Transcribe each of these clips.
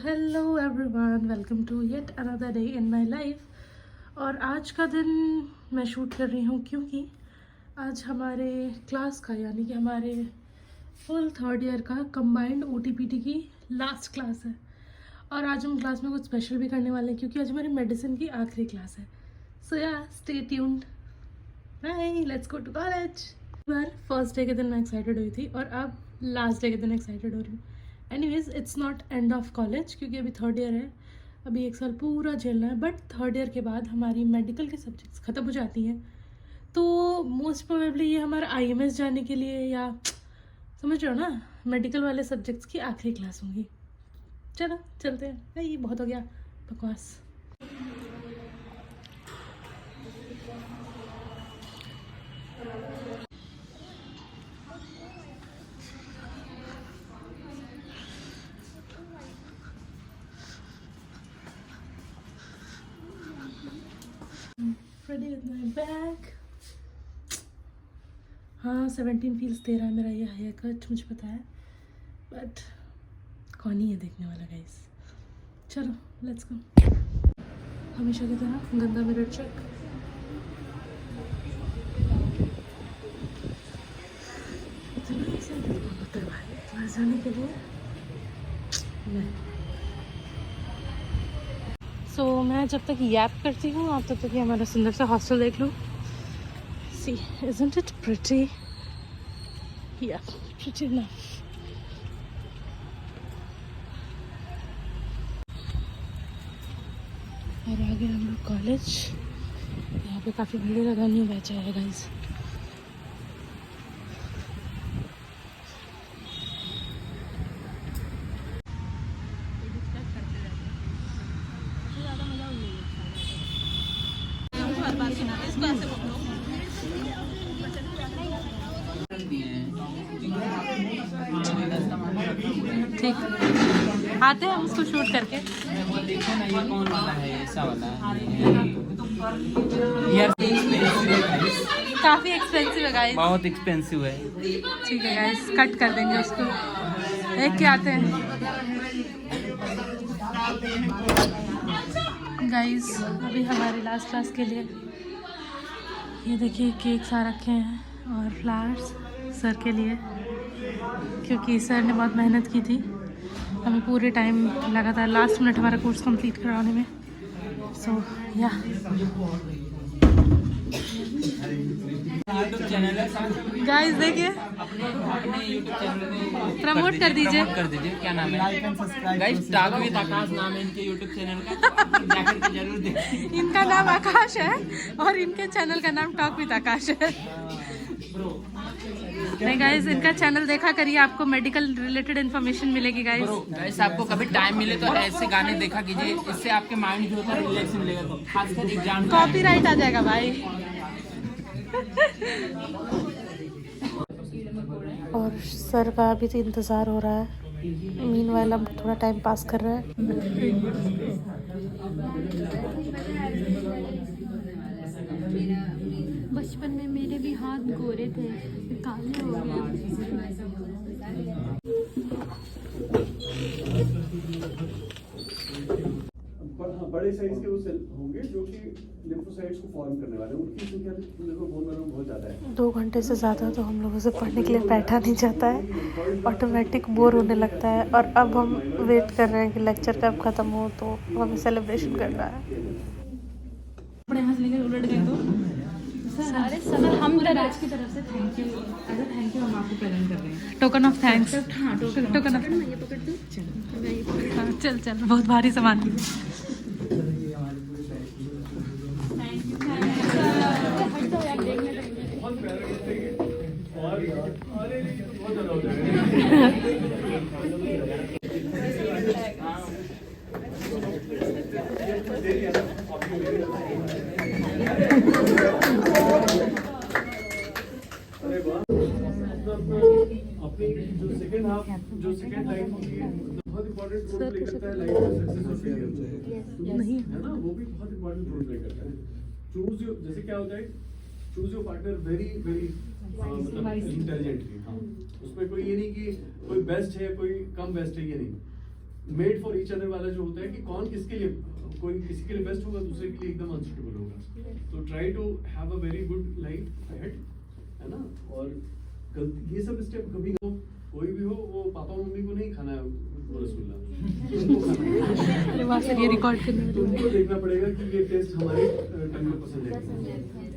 Hello everyone, welcome to yet another day in my life. और आज का दिन मैं शूट कर रही हूँ क्योंकि आज हमारे क्लास का यानी कि हमारे फुल थर्ड ईयर का कंबाइंड ओटीपीटी की लास्ट क्लास है। और आज हम क्लास में कुछ स्पेशल भी करने वाले हैं क्योंकि आज हमारी मेडिसिन की आखिरी क्लास है। So yeah stay tuned, bye, let's go to college. बार फर्स्ट डे के दिन मैं एक्साइटेड हुई थी और अब लास्ट डे के दिन एक्साइटेड हो रही हूँ। Anyways, it's not end of college क्योंकि अभी थर्ड ईयर है, अभी एक साल पूरा झेलना है। बट थर्ड ईयर के बाद हमारी मेडिकल के सब्जेक्ट्स ख़त्म हो जाती हैं, तो मोस्ट प्रोबेबली ये हमारा आईएमएस जाने के लिए या समझ रहे हो ना, मेडिकल वाले सब्जेक्ट्स की आखिरी क्लास होंगी। चलो चलते हैं भाई, बहुत हो गया बकवास। Ready with my bag. हाँ, 17 फील्स दे रहा है मेरा ये हेयर कट, मुझे पता है, बट कौन ही है देखने वाला गाइस। चलो लेट्स गो। हमेशा की तरह गंदा मिरर चेक। इतना एक्साइटेड कौन होता है भाई क्लास जाने के लिए? मैं मैं जब तक यैप करती हूँ आप तब तक ये हमारा सुंदर सा हॉस्टल देख लो। सी, इजंट इट प्रिटी? या प्रिटी इनफ। और आगे हम लोग कॉलेज। यहाँ पे काफ़ी भीड़ लगानी है, बैचा है गाइस। ठीक, आते हैं हम उसको शूट करके। वो देखो ना, ये कौन वाला है? ऐसा वाला यार, काफ़ी एक्सपेंसिव है गाइस, बहुत एक्सपेंसिव है। ठीक है गाइस, कट कर देंगे उसको। देख के आते हैं गाइस। अभी हमारी लास्ट क्लास के लिए ये देखिए केक्स आ रखे हैं और फ्लावर्स सर के लिए, क्योंकि सर ने बहुत मेहनत की थी। हमें पूरे टाइम लगा था लास्ट मिनट हमारा कोर्स कंप्लीट करवाने में। सो या यूट्यूब चैनल है गाइस, देखिए अपने यूट्यूब चैनल प्रमोट कर दीजिए। प्रमोट कर दीजिए। क्या नाम है गाइस? टाक विद आकाश नाम है इनके यूट्यूब चैनल का, जाकर के जरूर देखें। इनका नाम आकाश है और इनके चैनल का नाम टॉक विद आकाश है। नहीं गाइस, इनका चैनल देखा करिए, आपको मेडिकल रिलेटेड इन्फॉर्मेशन मिलेगी गाइस। गाइस, आपको कभी टाइम मिले तो ऐसे गाने देखा कीजिए, इससे आपके माइंड जो होता है रिलैक्स मिलेगा, खासकर एग्जाम। कॉपीराइट आ जाएगा भाई। और सर का अभी तो इंतज़ार हो रहा है। मीनवाइल हम थोड़ा टाइम पास कर रहे हैं। बचपन में मेरे भी हाथ गोरे थे, काले हो गए। बड़े साइज के वो सेल होंगे जो कि लिम्फोसाइट्स को फॉर्म करने वाले हैं। उनकी संख्या मेरे को बोल रहा हूँ बहुत ज़्यादा है। 2 घंटे से ज़्यादा तो हम लोगों से पढ़ने के लिए बैठा नहीं जाता है, ऑटोमेटिक बोर होने लगता है। और अब हम वेट कर रहे हैं कि लेक्चर कब ख़त्म हो, तो हमें सेलिब्रेशन करना है। अपने हाथ लेकर उलट गए तो सारे सर हम बैच की तरफ से thank you, as a thank you हम आपको प्रेजेंट कर रहे हैं। Token of thanks. हाँ, टोकन ऑफ, ये पकड़ दो। चलो मैं ये पकड़। हाँ, चल चल, बहुत भारी सामान है। अपनी जो सेकंड लाइन होगी बहुत इंपॉर्टेंट रोल प्ले करता है लाइफ में सक्सेस और फेलियर नहीं है ना, वो भी बहुत इंपॉर्टेंट रोल प्ले करता है। चूज योर, जैसे क्या होता है, choose your partner very very मतलब इंटेलिजेंटली। हाँ, उसमें कोई ये नहीं कि कोई बेस्ट है कोई कम बेस्ट है, ये नहीं। मेड फॉर ईच अदर वाला जो होता है कि कौन किसके लिए, कोई किसी के लिए बेस्ट होगा, दूसरे के लिए एकदम अनसुटेबल होगा। तो try to have a very good life ahead, है ना। और ये सब स्टेप कभी कोई भी हो, वो पापा मम्मी को नहीं खाना है वो रसगुल्ला, उनको खाना है। अरे वाह सर, ये रिकॉर्ड करने वाली उनको देखना पड़ेगा कि ये टेस्ट हमारे टंग को पसंद है।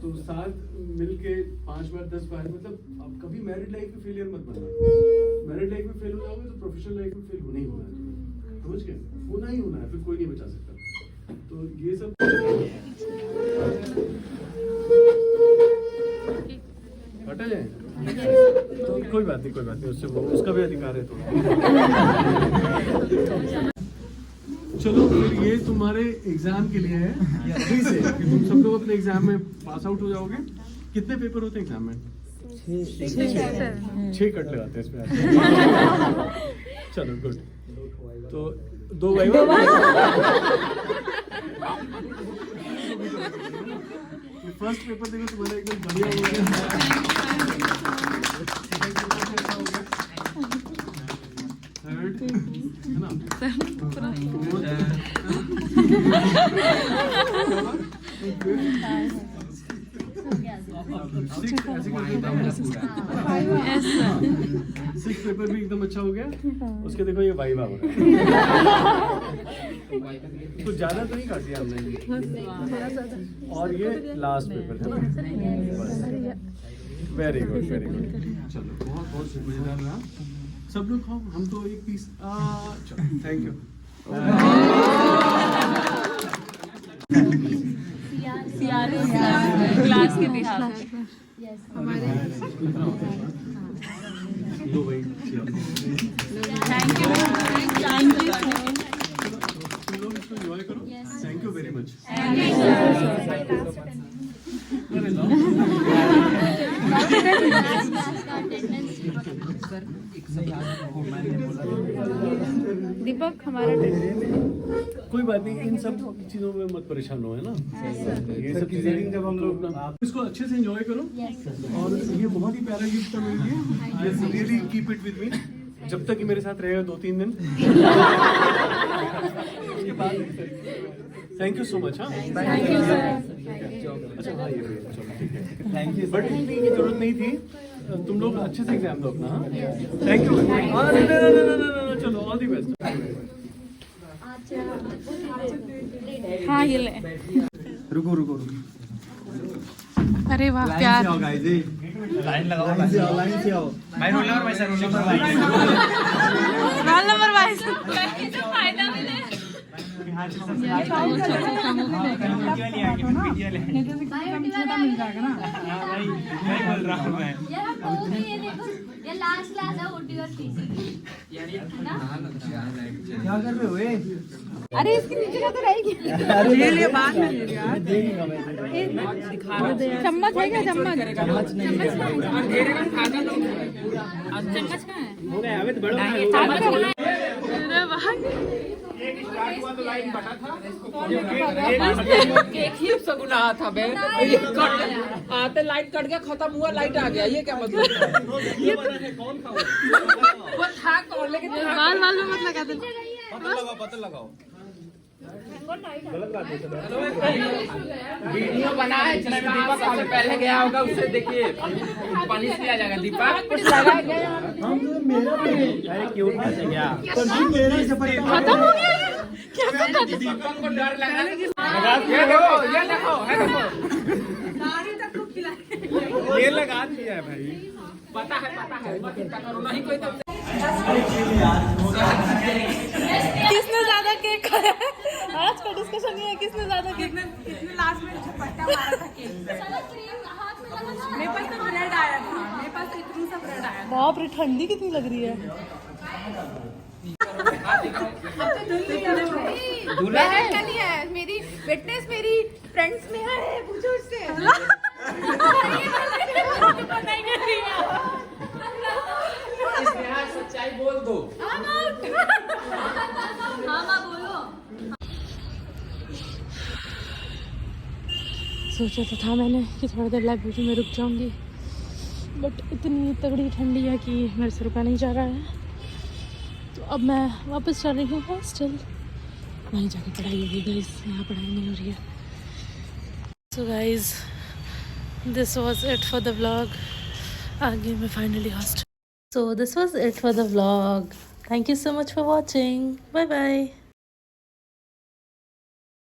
तो साथ मिलके 5 बार 10 बार, मतलब अब कभी मैरिड लाइफ में फेलियर मत बनना। मैरिड लाइफ में फेल हो जाओगे तो प्रोफेशनल लाइफ में फेल होना ही होना है, समझ गए, होना ही होना है, फिर कोई नहीं बचा सकता। तो ये सब हटा जाए तो कोई बात नहीं, उससे वो उसका भी अधिकार है थोड़ा। चलो फिर ये तुम्हारे एग्जाम के लिए है अभी से कि तुम सब लोग अपने एग्जाम में पास आउट हो जाओगे। कितने पेपर होते हैं एग्जाम में? 6 कट लगाते हैं इसमें। चलो गुड। तो 2 वाइवा, फर्स्ट पेपर देखो तुम्हारा एकदम बढ़िया हो गया। थर्ड है ना, सिक्स पेपर भी एकदम अच्छा हो गया। उसके देखो ये वाइवा हो रहा है। तो ज्यादा तो नहीं काट दिया हमने। और ये लास्ट पेपर है ना। Very good very good. चलो बहुत बहुत मजेदार रहा। सब लोग खाओ, हम तो एक पीस। चलो थैंक यू। क्लास के इतिहास। लो भाई, थैंक यू तुम लोग इसको एंजॉय करो। Thank you very much. Deepak हमारा कोई बात नहीं, इन सब चीजों में मत परेशान हो, है ना। ये सब चीजें जब हम लोग इसको अच्छे से एंजॉय करो। और ये बहुत ही प्यारा गिफ्ट मिल गया। Really keep it with me जब तक कि मेरे साथ रहेगा 2-3 दिन। उसके बाद थैंक यू सो मच। हाँ थैंक यू सर। अच्छा हाँ ये भी है, चलो ठीक है, थैंक यू। बट जरूरत नहीं थी, तुम लोग अच्छे से एग्जाम दो अपना। हाँ थैंक यू। चलो ऑल दी बेस्ट। हाँ ये ले। रुको रुको। अरे वाह प्यार। लाइन लगाओ, लाइन से आओ। भाई roll number wise, roll number wise. Roll number wise. फायदा मिले। मिल जाएगा ना। भाई बोल रहा हूँ मैं। यार हम लोगों को ये देखो, ये लास्ट क्लास है ओटी और पीसी। क्या कर रहे हो ये? अरे इसके नीचे का तो रहेगी। ये लिए बात में चम्मच है क्या? चम्मच चम्मच नहीं है। चम्मच कहाँ है? केक ही सगुना था बे। आते लाइट कट गया, खत्म हुआ, लाइट आ गया, ये क्या मतलब? वो था कौन, लेकिन बाल में मत लगा दे। पता लगाओ। वीडियो बना है जिसमें दीपक सबसे पहले गया होगा, उससे देखिए पनिश किया जाएगा। दीपक कुछ लगा गया। हम तो मेरा भी अरे क्यूट से गया। पर मेरा खत्म हो गया ये? क्या खत्म? दीपक को डर लगा। ये देखो, ये देखो, है देखो। ये लगा दिया है भाई। पता है, मत चिंता करो, नहीं कोई तो। किसने ज्यादा केक खाया है? आज का डिस्कशन ये है किसने ज्यादा केक। कितने लास्ट में झपट्टा मारा था केक पे। मेरे पास तो ब्रेड आया था, मेरे पास इतनी सा ब्रेड आया था। बाप रे, ठंडी कितनी लग रही है। दूल्हा का नहीं है, मेरी विटनेस मेरी फ्रेंड्स में है, पूछो उससे। सच्चाई बोल दो। सोचा तो था मैंने कि थोड़ी देर लाइब्रेरी में रुक जाऊंगी, बट इतनी तगड़ी ठंडी है कि मेरे से रुका नहीं जा रहा है। तो अब मैं वापस चल रही हूँ हॉस्टल, वहीं जाके पढ़ाई होगी गाइस, यहाँ पढ़ाई नहीं हो रही है। So guys this was it for the vlog. आगे मैं finally hostel. So this was it for the vlog. Thank you so much for watching. Bye bye.